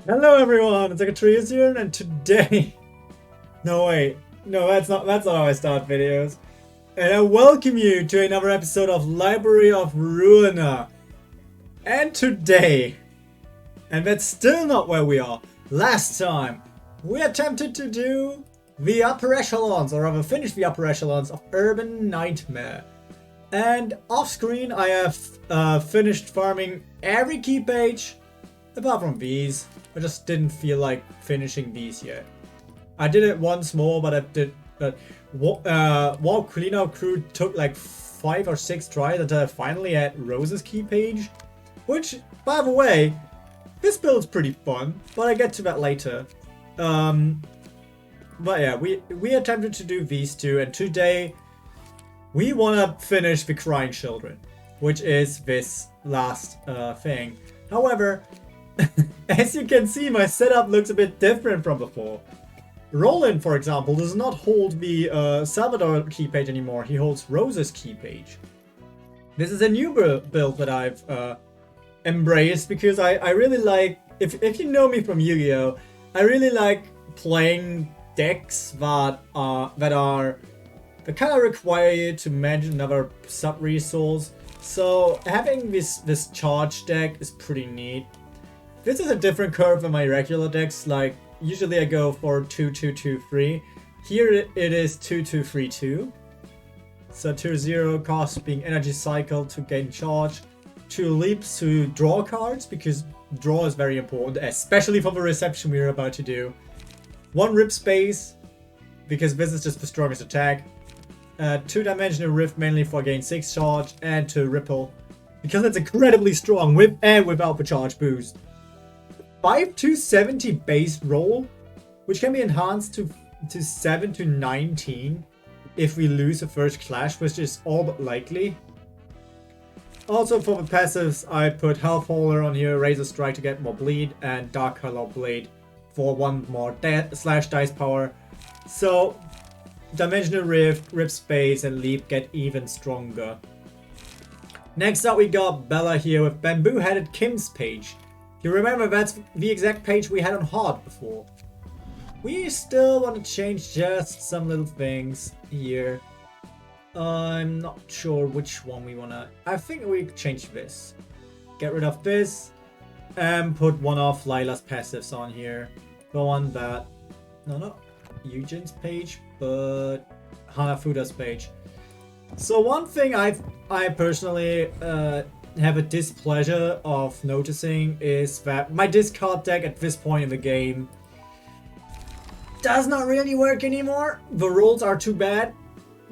Hello everyone, it's AkaTrios here, and today... No wait, no that's not how I start videos. And I welcome you to another episode of Library of Ruina. And today, and that's still not where we are, last time, we attempted to do the upper echelons, or rather finish the upper echelons of Urban Nightmare. And off screen I have finished farming every key page, apart from these. I just didn't feel like finishing these yet. I did it once more, but while Cleanout Crew took like 5 or 6 tries until I finally had Rose's key page. Which, by the way, this build's pretty fun, but I get to that later. But yeah, we attempted to do these two, and today we wanna finish the Crying Children, which is this last thing. However, as you can see, my setup looks a bit different from before. Roland, for example, does not hold the Salvador key page anymore. He holds Rose's key page. This is a new build that I've embraced because I really like... If you know me from Yu-Gi-Oh! I really like playing decks that kind of require you to manage another sub-resource. So having this charge deck is pretty neat. This is a different curve than my regular decks. Like, usually I go for 2-2-2-3. Here it is 2-2-3-2. So 2-0 cost being energy cycle to gain charge. 2 leaps to draw cards, because draw is very important, especially for the reception we're about to do. 1 rip space, because this is just the strongest attack. 2-dimensional rift mainly for gain 6 charge, and 2 ripple, because it's incredibly strong with and without the charge boost. 5-70 base roll, which can be enhanced to 7-19 if we lose the first clash, which is all but likely. Also for the passives, I put Health Hauler on here, Razor Strike to get more bleed, and Dark Color Blade for 1 more slash dice power. So Dimensional Rift, Rip Space, and Leap get even stronger. Next up we got Bella here with Bamboo-Headed Kim's page. You remember that's the exact page we had on Hard before. We still want to change just some little things here. I'm not sure which one we want to... I think we change this. Get rid of this. And put one of Lila's passives on here. The one that... No, not Eugen's page, but Hanafuda's page. So one thing I personally... have a displeasure of noticing is that my discard deck at this point in the game does not really work anymore. The rules are too bad.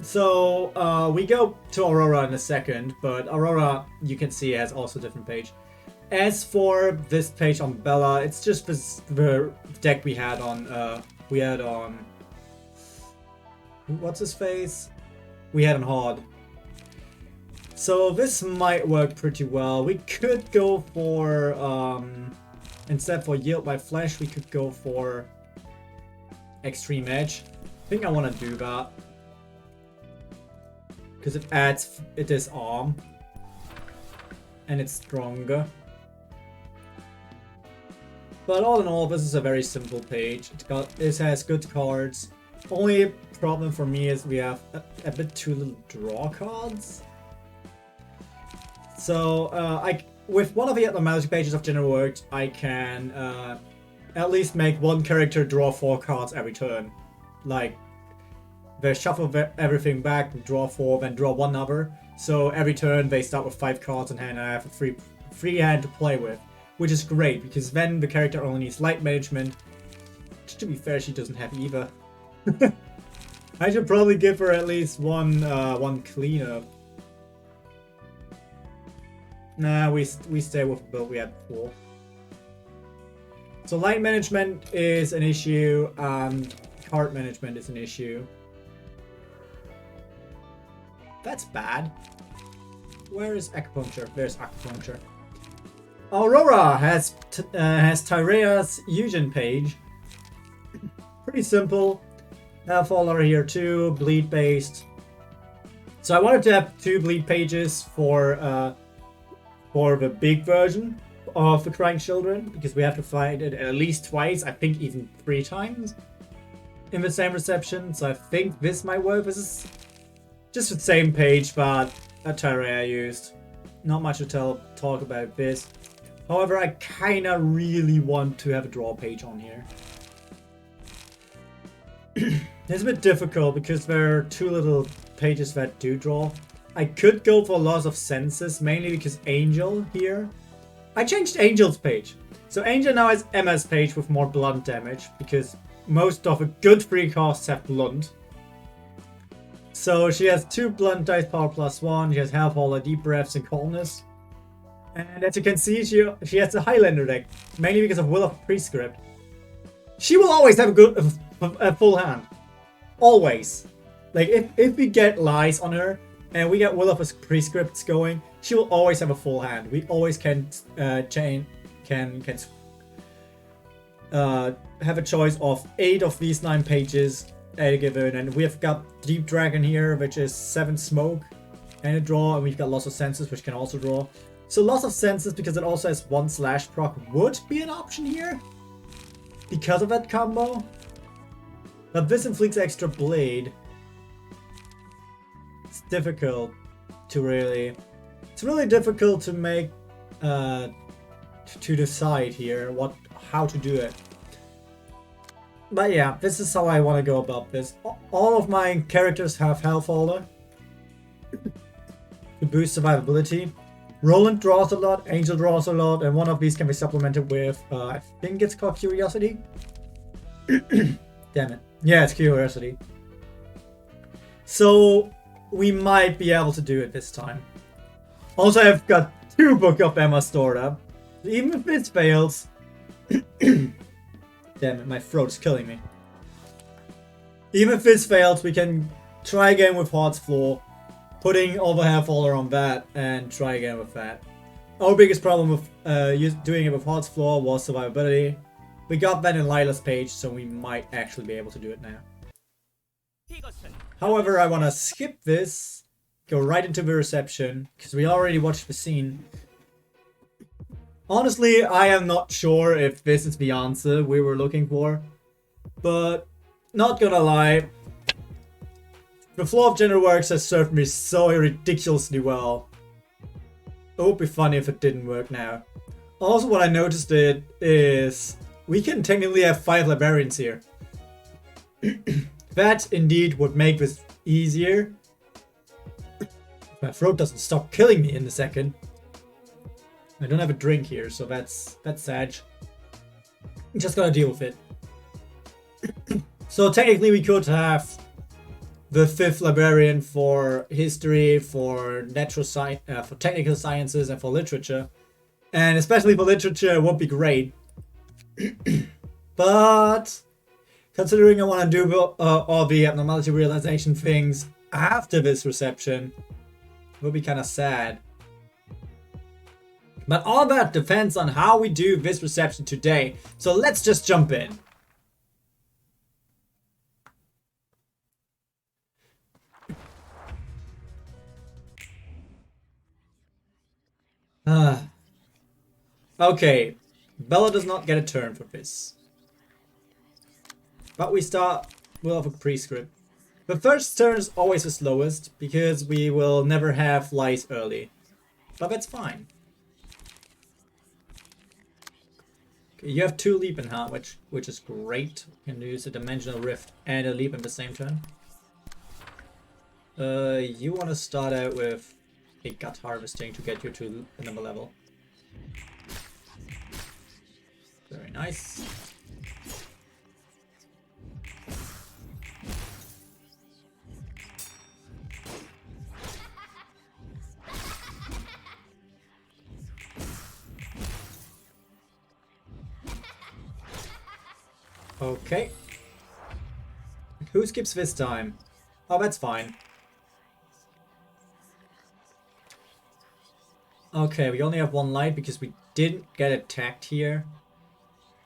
So we go to Aurora in a second, but Aurora, you can see, has also a different page. As for this page on Bella, it's just the deck we had on what's his face? We had on Hard. So this might work pretty well. We could go for, instead for Yield by Flesh, we could go for Extreme Edge. I think I want to do that. Because it adds, it is arm. And it's stronger. But all in all, this is a very simple page. It has good cards. Only problem for me is we have a bit too little draw cards. So, with one of the automatic pages of General Works, I can at least make one character draw 4 cards every turn. Like, they shuffle everything back, draw 4, then draw 1 other. So every turn they start with 5 cards in hand, and I have a free hand to play with. Which is great, because then the character only needs light management. Which, to be fair, she doesn't have either. I should probably give her at least one cleanup. Nah, we stay with the build we had before. So light management is an issue, and card management is an issue. That's bad. Where is Acupuncture? There's Acupuncture. Aurora has Tyrea's Eugen page. Pretty simple. Follower here too, bleed based. So I wanted to have 2 bleed pages for the big version, of the Crying Children, because we have to fight it at least twice, I think even 3 times in the same reception. So I think this might work. This is just the same page, but a Terraria used. Not much to talk about this. However, I kinda really want to have a draw page on here. It's a bit difficult because there are 2 little pages that do draw. I could go for loss of senses, mainly because Angel here. I changed Angel's page. So Angel now has MS page with more blunt damage, because most of the good 3 costs have blunt. So she has 2 blunt dice power +1, she has Health Hauler, Deep Breaths, and Coldness. And as you can see, she has a Highlander deck, mainly because of Will of Prescript. She will always have a full hand. Always. Like, if we get Lies on her, and we get Will of Prescripts going, she will always have a full hand. We always can have a choice of 8 of these 9 pages at a given, and we have got Deep Dragon here, which is 7 smoke and a draw, and we've got Loss of Senses, which can also draw. So Loss of Senses, because it also has 1 slash proc, would be an option here because of that combo. But this inflicts extra blade. It's difficult to really... It's really difficult to make... to decide here how to do it. But yeah, this is how I want to go about this. All of my characters have Health Hauler to boost survivability. Roland draws a lot, Angel draws a lot, and one of these can be supplemented with, I think it's called Curiosity. Damn it. Yeah, it's Curiosity. So, we might be able to do it this time. Also, I've got 2 Book of Emma stored up. Even if this fails... Damn it, my throat's killing me. Even if this fails, we can try again with Heart's Floor, putting all the Health Hauler on that, and try again with that. Our biggest problem with doing it with Heart's Floor was survivability. We got that in Lila's page, so we might actually be able to do it now. However, I want to skip this, go right into the reception, because we already watched the scene. Honestly, I am not sure if this is the answer we were looking for, but not gonna lie, the Floor of General Works has served me so ridiculously well. It would be funny if it didn't work now. Also, what I noticed is we can technically have 5 librarians here. That indeed would make this easier. My throat doesn't stop killing me in a second. I don't have a drink here, so that's sad. I'm just gonna deal with it. So technically we could have the 5th librarian for history, for natural science, for technical sciences, and for literature. And especially for literature, it would be great. But considering I want to do all the abnormality realization things after this reception, it would be kind of sad. But all that depends on how we do this reception today. So let's just jump in. Okay, Bella does not get a turn for this. But we start with a prescript. The first turn is always the slowest, because we will never have lies early. But that's fine. Okay, you have 2 leap in hand, which is great. You can use a dimensional rift and a leap in the same turn. You want to start out with a gut harvesting to get you to another level. Very nice. Okay. Who skips this time? Oh, that's fine. Okay, we only have 1 light because we didn't get attacked here.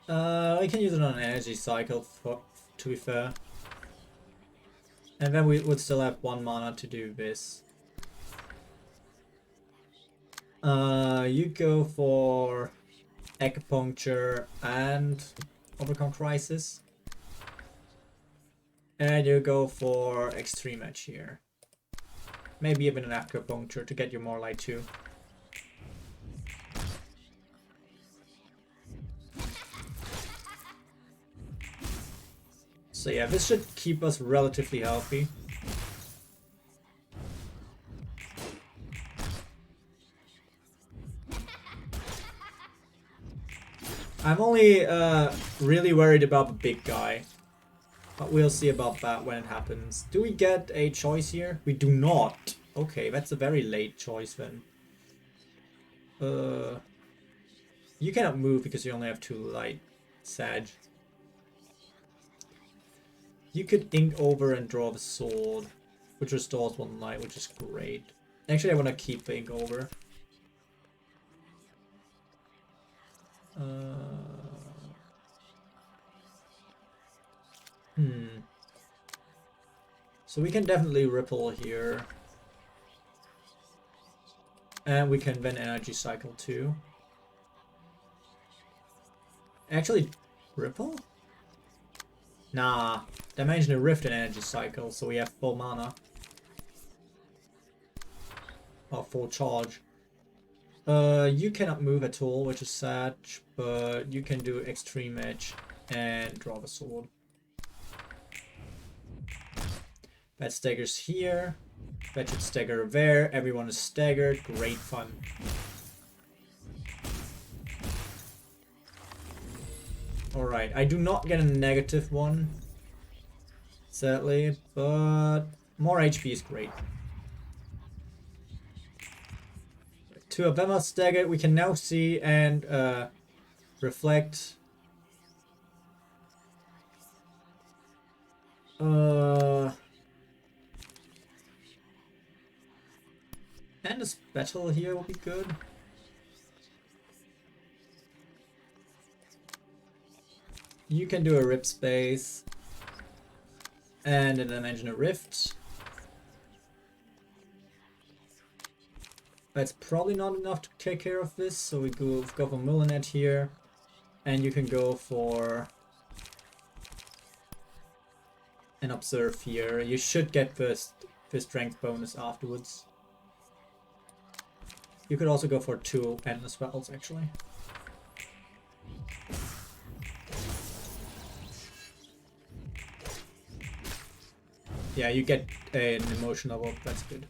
We can use it on an energy cycle, to be fair. And then we would still have 1 mana to do this. You go for acupuncture, and overcome crisis. And you go for extreme edge here. Maybe even an acupuncture to get you more light too. So yeah, this should keep us relatively healthy. I'm only really worried about the big guy. But we'll see about that when it happens. Do we get a choice here? We do not. Okay, that's a very late choice then. You cannot move because you only have 2 light. Sag. You could ink over and draw the sword, which restores 1 light, which is great. Actually, I want to keep the ink over. So we can definitely ripple here. And we can then energy cycle too. Actually, ripple? Nah, Dimensional Rift and energy cycle, so we have full mana. Or full charge. You cannot move at all, which is sad, but you can do extreme edge and draw the sword. That staggers here. That should stagger there. Everyone is staggered. Great fun. Alright, I do not get a negative one, sadly, but more HP is great. 2 of them are staggered. We can now see and reflect. And this battle here will be good. You can do a rip space and a dimensional rift. That's probably not enough to take care of this, so we go for Mulinet here, and you can go for an observe here. You should get the strength bonus afterwards. You could also go for 2 endless battles actually. Yeah, you get an emotion level, that's good.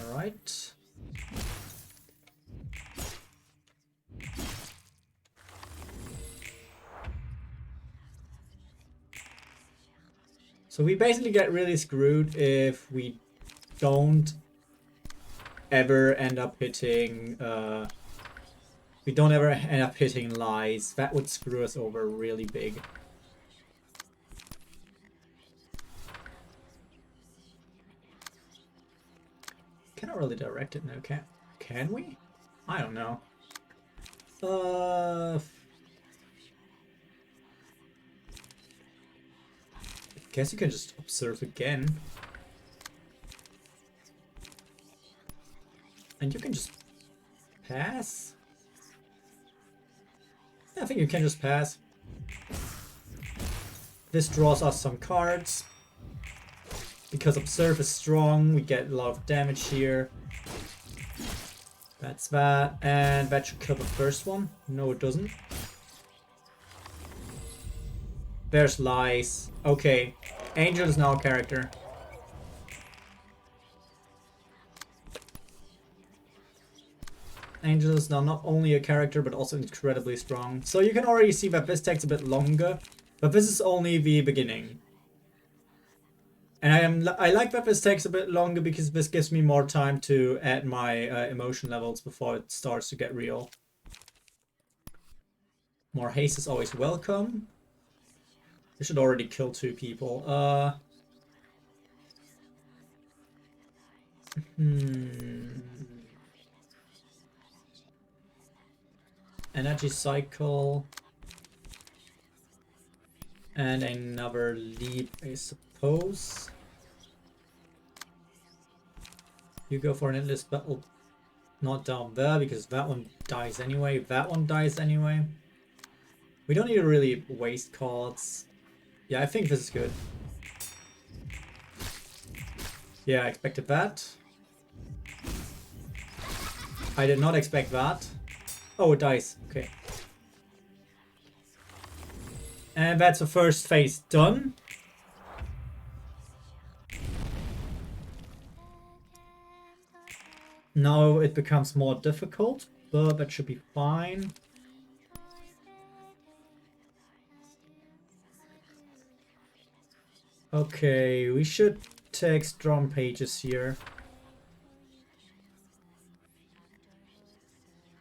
Alright. So we basically get really screwed if we don't ever end up hitting lies. That would screw us over really big. Cannot really direct it now, can we? I don't know. Guess you can just observe again. And you can just pass? I think you can just pass. This draws us some cards. Because Observe is strong, we get a lot of damage here. That's that. And that should kill the first one. No, it doesn't. There's Lies. Okay. Angel is now a character. Angel is now not only a character, but also incredibly strong. So you can already see that this takes a bit longer. But this is only the beginning. And I like that this takes a bit longer because this gives me more time to add my emotion levels before it starts to get real. More haste is always welcome. This should already kill 2 people. Energy cycle. And another leap, I suppose. You go for an endless battle. Not down there because that one dies anyway. That one dies anyway. We don't need to really waste cards. Yeah, I think this is good. Yeah, I expected that. I did not expect that. Oh, it dies. Okay. And that's the first phase done. Now it becomes more difficult, but that should be fine. Okay, we should take strong pages here.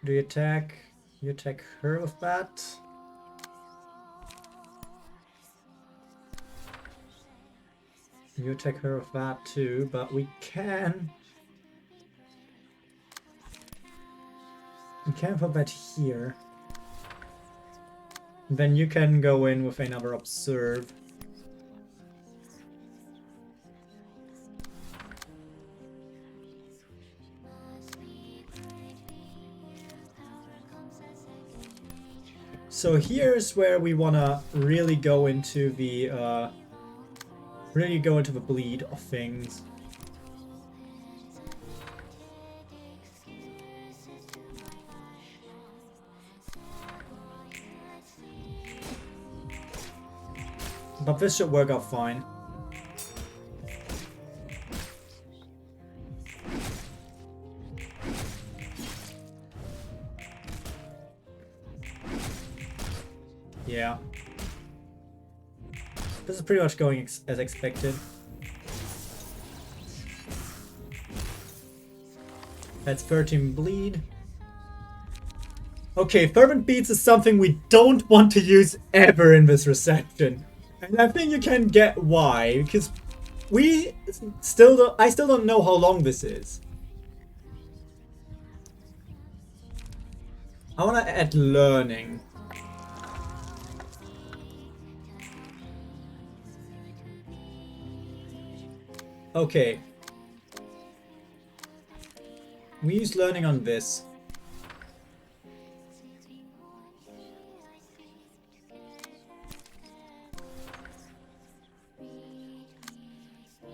Do you attack? You attack her with that? You attack her with that too, but we can... We can put that here. Then you can go in with another observe. So here's where we wanna really go into the bleed of things. But this should work out fine. Yeah. This is pretty much going as expected. That's 13 bleed. Okay, Fervent Beats is something we don't want to use ever in this reception. And I think you can get why, because I still don't know how long this is. I want to add learning. Okay. We use learning on this.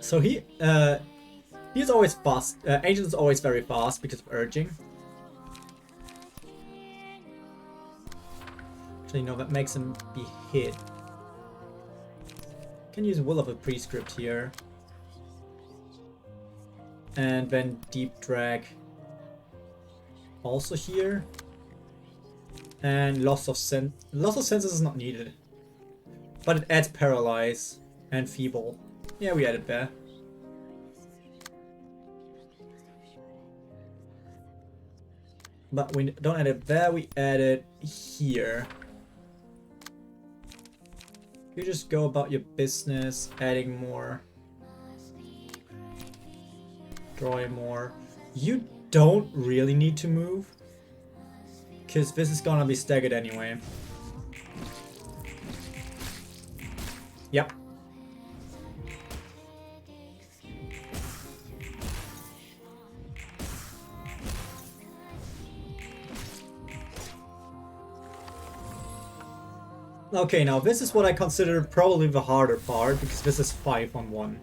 So he's always fast. Angel is always very fast because of urging. So you know that makes him be hit. Can use Will of a Prescript here. And then Deep Drag also here. And Loss of Sense. Loss of Senses is not needed. But it adds Paralyze and Feeble. Yeah, we added there. But we don't add it there, we add it here. You just go about your business, adding more. Drawing more. You don't really need to move. Because this is gonna be staggered anyway. Yep. Okay, now this is what I consider probably the harder part, because this is 5 on 1.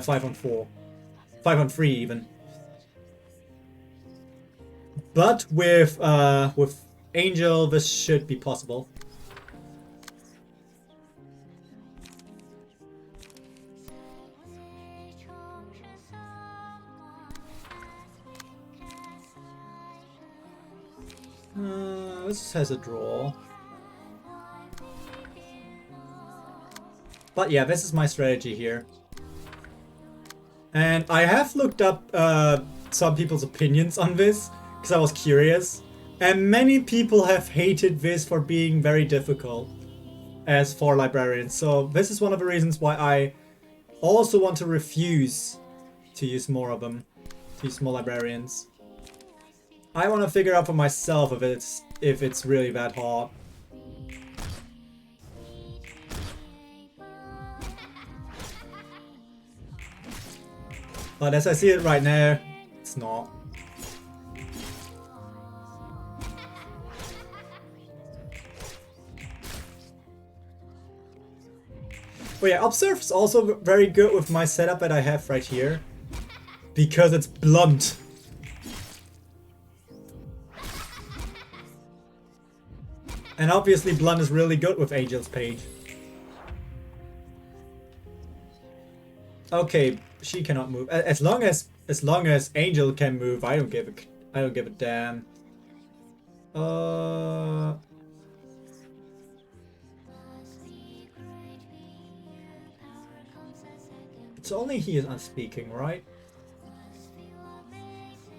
5 on 4. 5 on 3 even. But with Angel, this should be possible. This has a draw. But yeah, this is my strategy here. And I have looked up some people's opinions on this, because I was curious. And many people have hated this for being very difficult as for librarians. So this is one of the reasons why I also want to refuse to use more of them, to use more librarians. I want to figure out for myself if it's really that hard. But as I see it right now, it's not. But yeah, Observe is also very good with my setup that I have right here. Because it's blunt. And obviously blunt is really good with Angel's Page. Okay, she cannot move. As long as Angel can move, I don't give a damn. It's only he is unspeaking, right?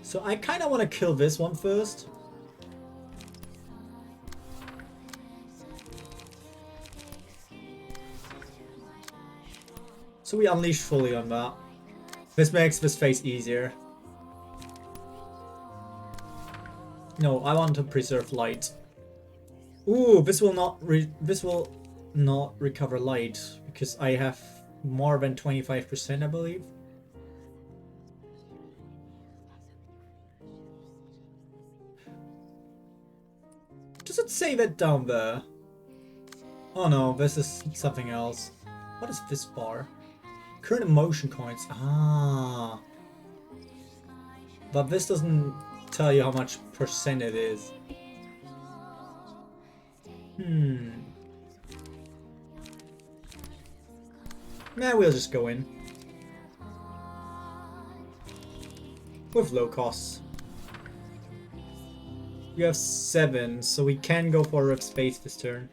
So I kind of want to kill this one first. So we unleash fully on that. This makes this phase easier. No, I want to preserve light. Ooh, this will not recover light because I have more than 25%, I believe. Does it say that down there? Oh no, this is something else. What is this bar? Current emotion coins. Ah. But this doesn't tell you how much percent it is. Nah, we'll just go in. With low costs. You have 7, so we can go for a space this turn.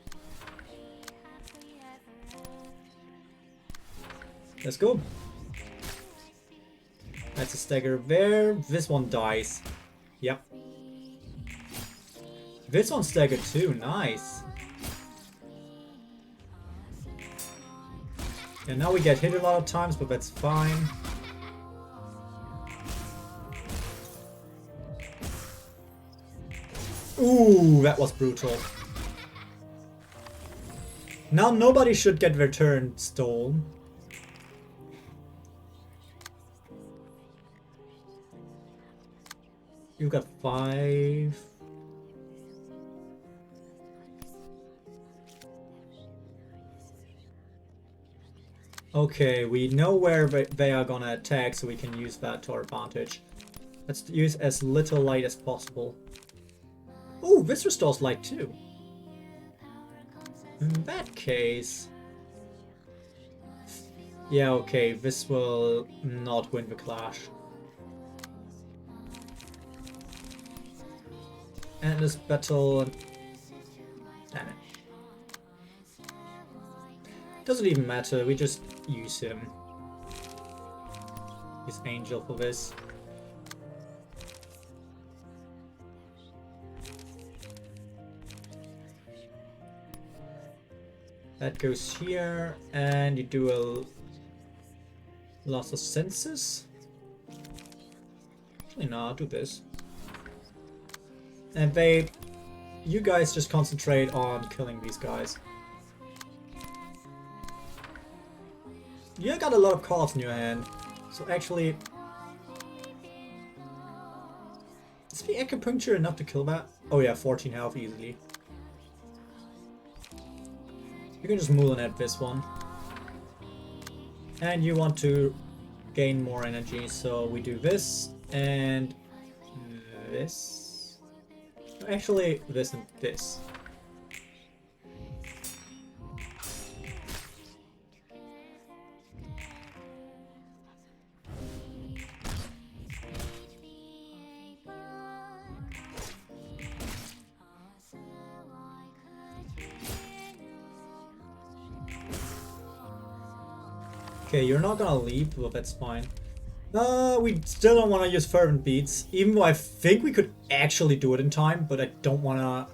Let's go. That's a stagger there. This one dies. Yep. This one's staggered too. Nice. And now we get hit a lot of times, but that's fine. Ooh, that was brutal. Now nobody should get their turn stolen. You got 5. Okay, we know where they are gonna attack, so we can use that to our advantage. Let's use as little light as possible. Ooh, this restores light too. In that case... Yeah, okay, this will not win the clash. And this battle... Damn it. Doesn't even matter, we just use him. Use Angel for this. That goes here, and you do a loss of senses. Actually, no, I'll do this. And babe, you guys just concentrate on killing these guys. You got a lot of cards in your hand, so actually... Is the acupuncture enough to kill that? Oh yeah, 14 health easily. You can just Mulan at this one. And you want to gain more energy, so we do this, and this. Actually, this and this. Okay, you're not gonna leave, but that's fine. We still don't want to use fervent beads, even though I think we could actually do it in time, but I don't wanna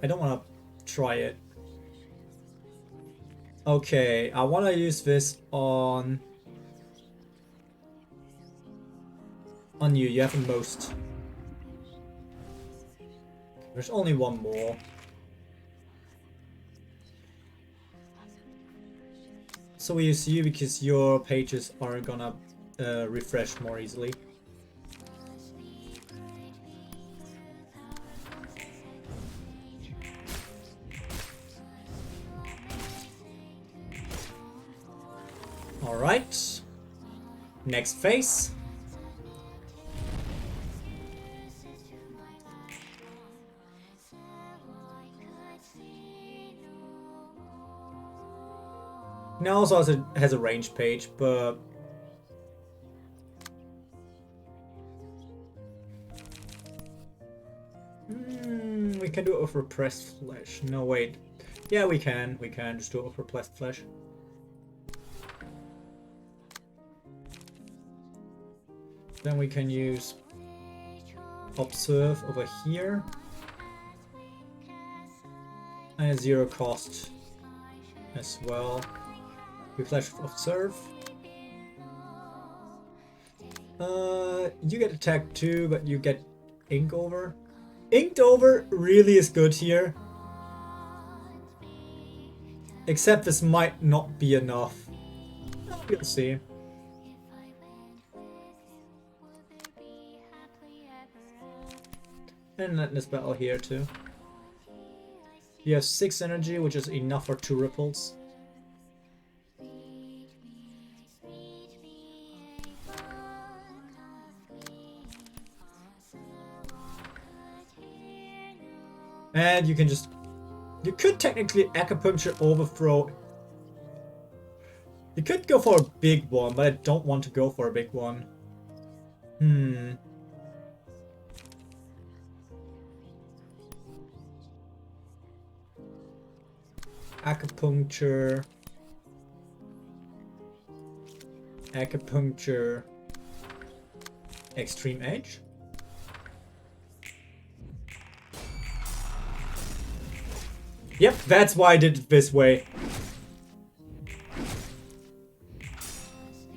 try it. Okay, I wanna use this on you. You have the most. There's only one more. So we use you because your pages are gonna refreshed more easily. Alright. Next phase. Now also has a range page, but we can do it with repressed flesh. No, wait. Yeah, we can. We can just do it with repressed flesh. Then we can use observe over here. And a 0 cost as well. We flash observe. You get attacked too, but you get ink over. Inked over really is good here. Except this might not be enough. We'll see. And let this battle here too. You have 6 energy, which is enough for 2 ripples. And you can just... You could technically acupuncture overthrow. You could go for a big one, but I don't want to go for a big one. Acupuncture. Acupuncture. Extreme Edge. Yep, that's why I did it this way.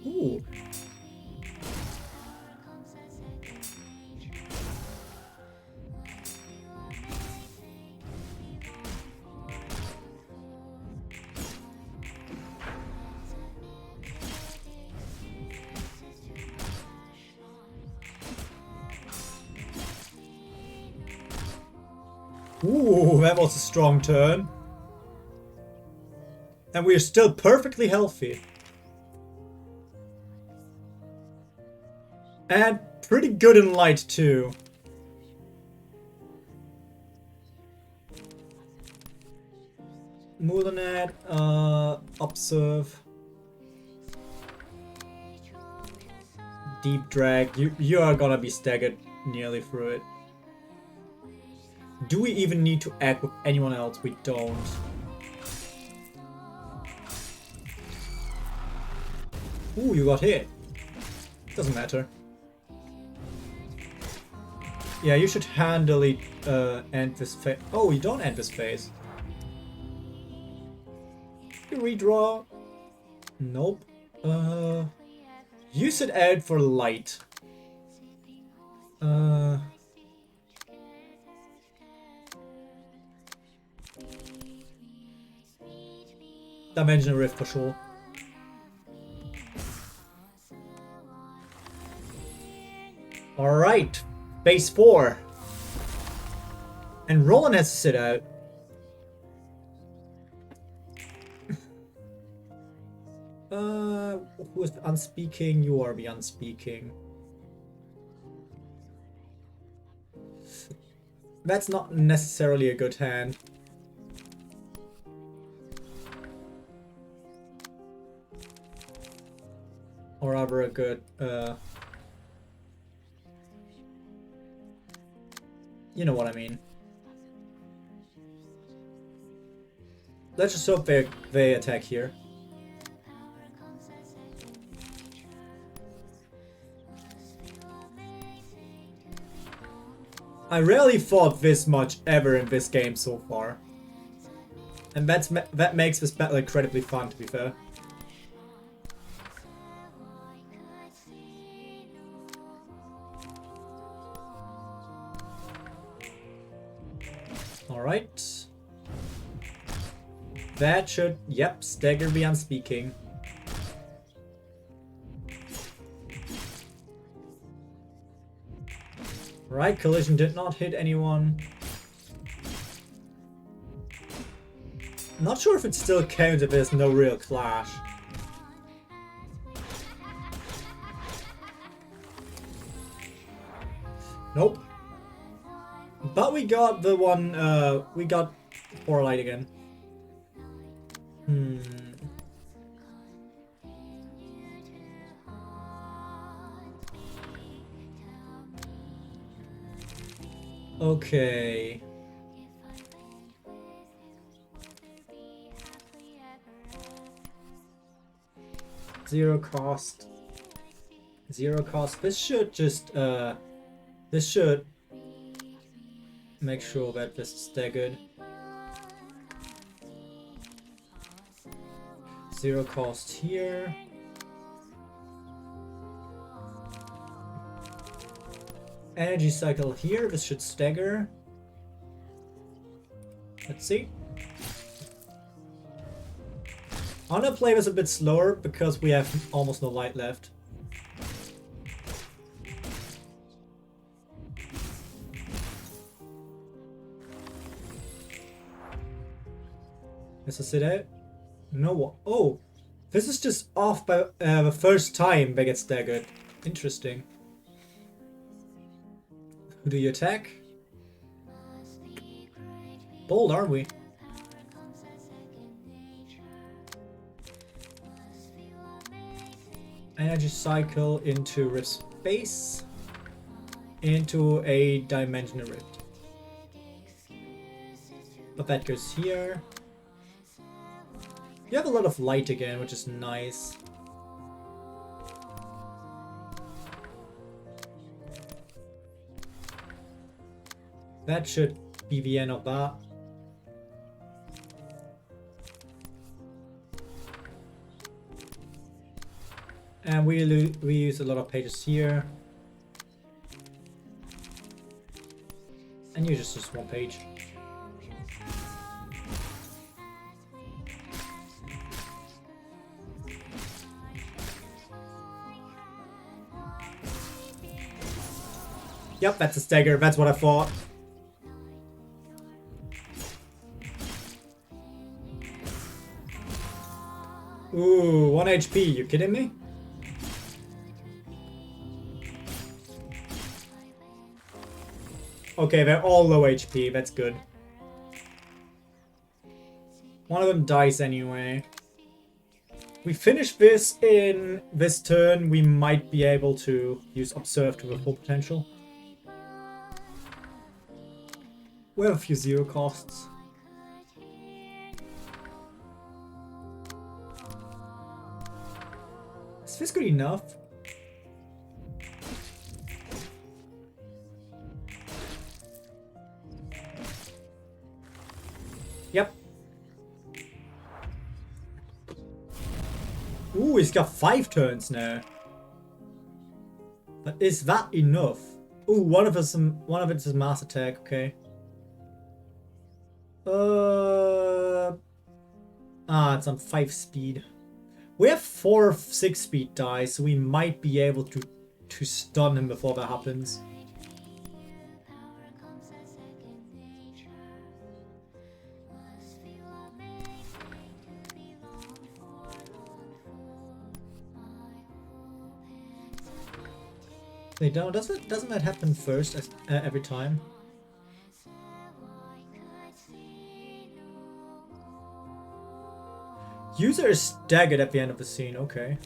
Ooh. Ooh, that was a strong turn. And we are still perfectly healthy. And pretty good in light too. More than that, observe. Deep drag. You are gonna be staggered nearly through it. Do we even need to act with anyone else? We don't. Ooh, you got hit. Doesn't matter. Yeah, you should handily end this phase. Oh, you don't end this phase. You redraw. Nope. Use it out for light. Dimensional Rift for sure. Alright, base 4. And Roland has to sit out. Who is unspeaking? You are the unspeaking. That's not necessarily a good hand. Or rather a good, you know what I mean. Let's just hope they attack here. I rarely fought this much ever in this game so far. And that makes this battle incredibly fun, to be fair. Alright. That should, yep, stagger the unspeaking. Right, collision did not hit anyone. Not sure if it still counts if there's no real clash. Nope. But we got the one, we got 4 light again. Okay. Zero cost. Zero cost. This should just, this should make sure that this is staggered. Zero cost here. Energy cycle here. This should stagger. Let's see. I'm gonna play this a bit slower because we have almost no light left. Is this it out? No one. Oh, this is just off by the first time they get staggered. Interesting. Who do you attack? Bold, aren't we? Energy cycle into rift space. Into a dimensional rift. But that goes here. You have a lot of light again, which is nice. That should be the end of that. And we use a lot of pages here. And you just one page. Yep, that's a stagger. That's what I thought. Ooh, 1 HP. You kidding me? Okay, they're all low HP. That's good. One of them dies anyway. We finish this in this turn. We might be able to use Observe to the full potential. We have a few zero costs. Is this good enough? Yep. Ooh, he's got 5 turns now. But is that enough? Ooh, one of it's a mass attack, okay. It's on 5 speed. We have 4 6 speed dice, so we might be able to stun him before that happens. They don't. Doesn't that happen first every time? User is staggered at the end of the scene, okay.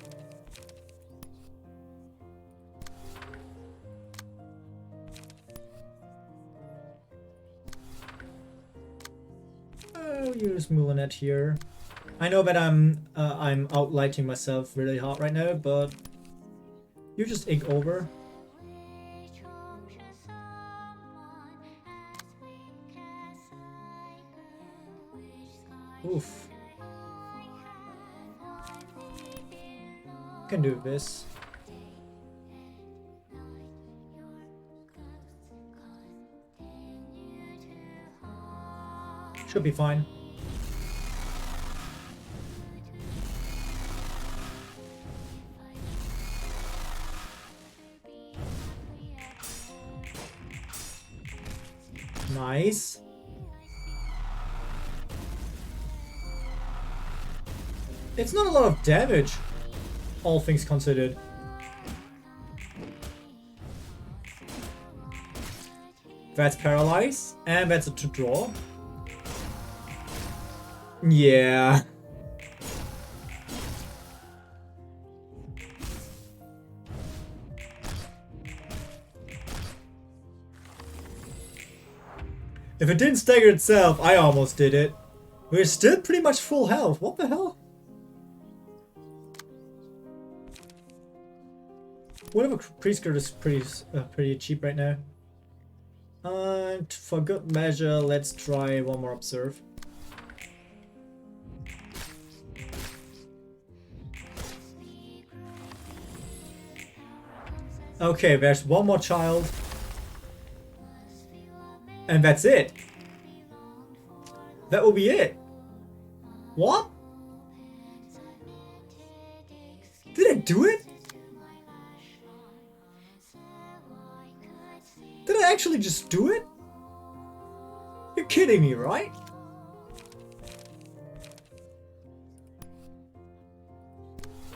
I'll use Moulinet here. I know that I'm outlighting myself really hard right now, but you just ink over. Oof. Can do this. Should be fine. Nice. It's not a lot of damage, all things considered. That's paralyze, and that's a to draw. Yeah. If it didn't stagger itself, I almost did it. We're still pretty much full health. What the hell? Whatever priest guard is pretty cheap right now. And for good measure, let's try one more observe. Okay, there's one more child. And that's it. That will be it. What? Did I do it? Did I actually just do it? You're kidding me, right?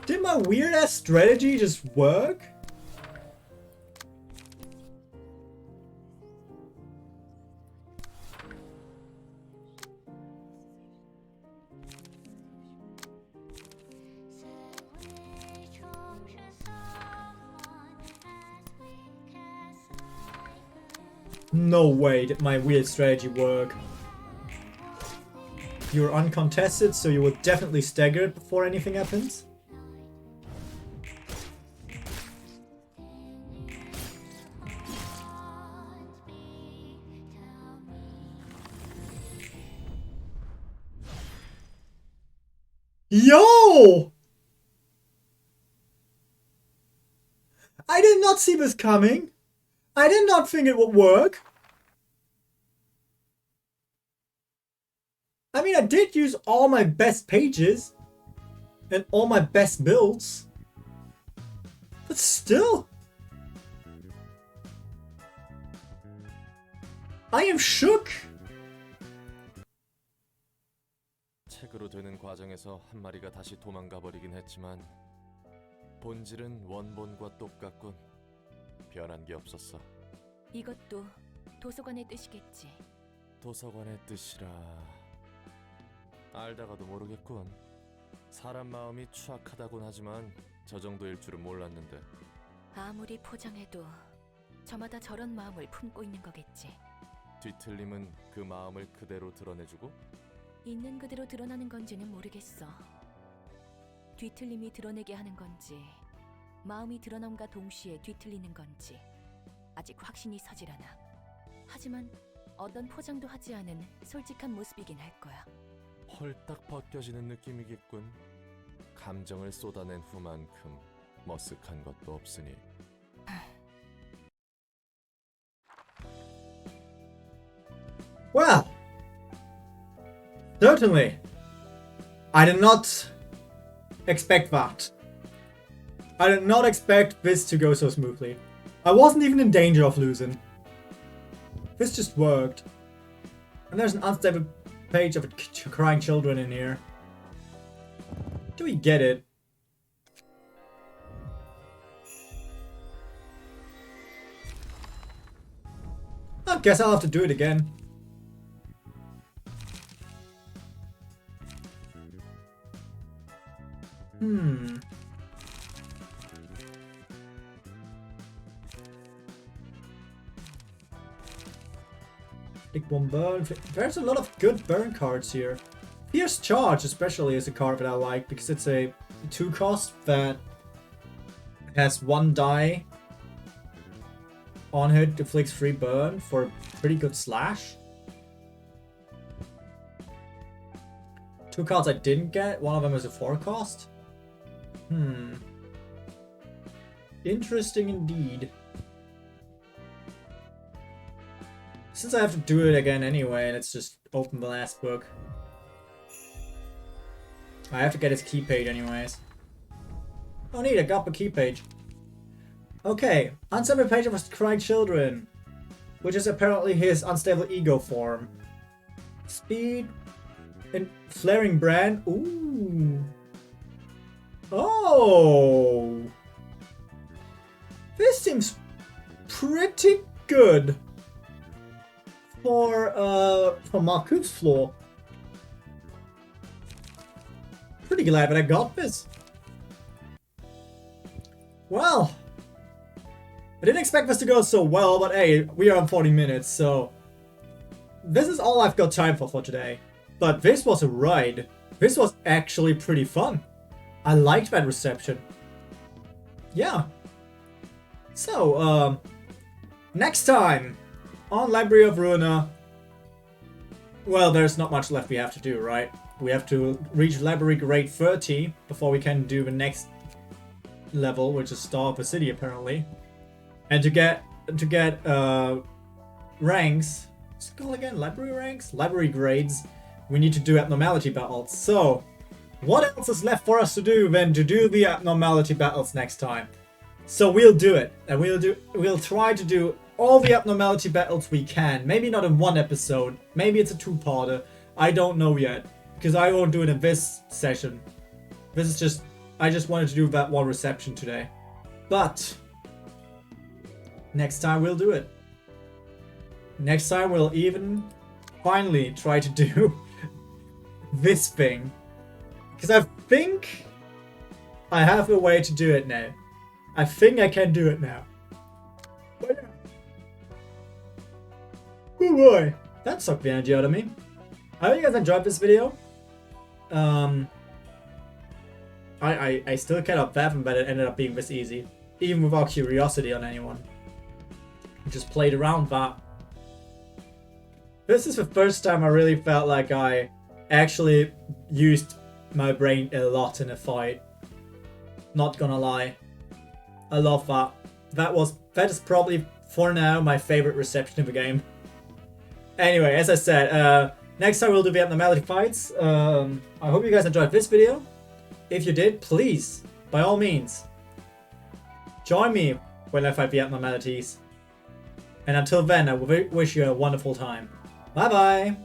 Did my weird ass strategy just work? No way did my weird strategy work. You're uncontested, so you will definitely stagger it before anything happens. Yo! I did not see this coming. I did not think it would work. I mean, I did use all my best pages and all my best builds, but still, I am shook. 책으로 되는 과정에서 한 마리가 다시 도망가 버리긴 했지만 본질은 원본과 똑같군. 변한 게 없었어. 이것도 도서관의 뜻이겠지. 도서관의 뜻이라 알다가도 모르겠군. 사람 마음이 추악하다곤 하지만 저 정도일 줄은 몰랐는데. 아무리 포장해도 저마다 저런 마음을 품고 있는 거겠지. 뒤틀림은 그 마음을 그대로 드러내주고? 있는 그대로 드러나는 건지는 모르겠어. 뒤틀림이 드러내게 하는 건지 마음이 드러남과 동시에 뒤틀리는 건지 아직 확신이 서질 않아. 하지만 어떤 포장도 하지 않은 솔직한 모습이긴 할 거야. 헐딱 벗겨지는 느낌이겠군. 감정을 쏟아낸 후만큼 머쓱한 것도 없으니. Well, certainly. I did not expect that. I did not expect this to go so smoothly. I wasn't even in danger of losing. This just worked. And there's an unstable page of crying children in here. Do we get it? I guess I'll have to do it again. Take one burn. There's a lot of good burn cards here. Fierce Charge especially is a card that I like because it's a 2-cost that has 1 die on it, deflects 3 burn for a pretty good slash. 2 cards I didn't get, one of them is a 4-cost. Interesting indeed. Since I have to do it again anyway, let's just open the last book. I have to get his key page anyways. Oh neat, I got the key page. Okay, unseparate page of crying children. which is apparently his unstable ego form. Speed and flaring brand. Ooh. Oh. This seems pretty good for Marcoup's floor. Pretty glad that I got this. Well, I didn't expect this to go so well, but hey, we are on 40 minutes, so this is all I've got time for today. But this was a ride. This was actually pretty fun. I liked that reception. Yeah. So, next time on Library of Ruina, well, there's not much left we have to do, right? We have to reach Library Grade 30 before we can do the next level, which is Star of the City, apparently. And to get ranks, what's it called again? Library ranks? Library grades. We need to do abnormality battles. So, what else is left for us to do than to do the abnormality battles next time? So we'll do it, and we'll try to do all the abnormality battles we can. Maybe not in one episode. Maybe it's a two-parter. I don't know yet, because I won't do it in this session. This is just, I just wanted to do that one reception today. But next time we'll do it. Next time we'll even finally try to do this thing. Because I think I have a way to do it now. I think I can do it now. But yeah. Oh boy. That sucked the energy out of me. I hope you guys enjoyed this video. I still cannot fathom that it ended up being this easy. Even without curiosity on anyone. I just played around that. This is the first time I really felt like I actually used my brain a lot in a fight. Not gonna lie. I love that. That is probably, for now, my favorite reception of the game. Anyway, as I said, next time we'll do the abnormality fights. I hope you guys enjoyed this video. If you did, please, by all means, join me when I fight the abnormalities. And until then, I wish you a wonderful time. Bye bye!